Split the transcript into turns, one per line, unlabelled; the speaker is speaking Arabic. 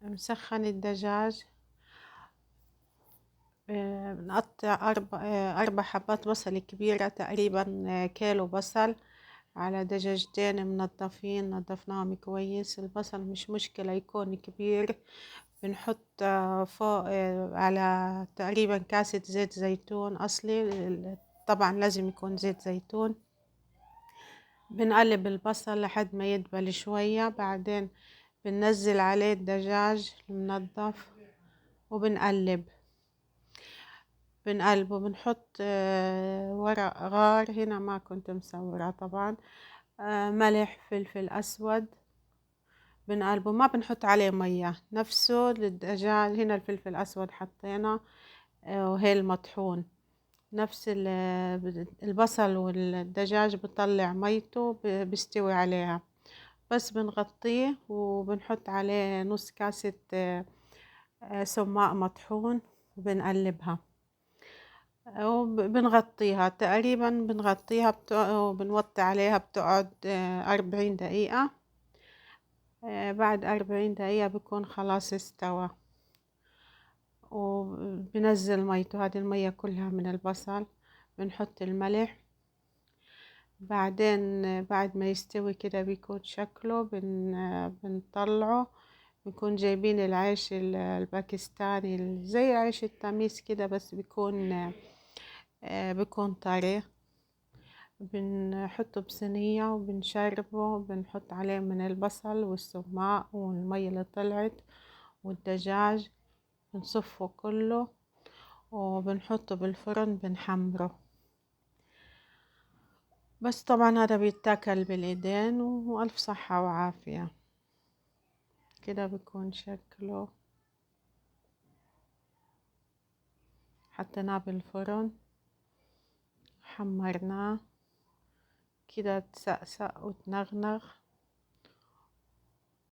مسخن الدجاج. بنقطع أربع حبات بصل كبيرة تقريبا، كيلو بصل على دجاجتين منضفين، نضفناهم كويس. البصل مش مشكلة يكون كبير. بنحط فوق على تقريبا كاسة زيت زيتون أصلي، طبعا لازم يكون زيت زيتون. بنقلب البصل لحد ما يدبل شوية، بعدين بننزل عليه الدجاج المنضف بنقلبه. بنحط ورق غار، هنا ما كنت مسورة طبعا، ملح، فلفل أسود. بنقلبه، ما بنحط عليه مية، نفسه للدجاج. هنا الفلفل الأسود حطينا، وهي المطحون. نفس البصل والدجاج بطلع ميته، بيستوي عليها. بس بنغطيه وبنحط عليه نص كاسة سماق مطحون وبنقلبها، وبنغطيها تقريبا. بنغطيها وبنوطي عليها، بتقعد 40 دقيقة. بعد 40 دقيقة بكون خلاص استوى، وبنزل ميته. هذه المية كلها من البصل. بنحط الملح. بعدين بعد ما يستوي كده بيكون شكله، بنطلعه. بنكون جايبين العيش الباكستاني زي عيش التميس كده، بس بيكون طري. بنحطه بصينية وبنشربه. بنحط عليه من البصل والسماق والمية اللي طلعت والدجاج، بنصفه كله وبنحطه بالفرن بنحمره. بس طبعا هذا بيتاكل بالايدين، والف صحة وعافية. كده بيكون شكله. حطيناه بالفرن، حمرناه كده تسقسق وتنغنغ.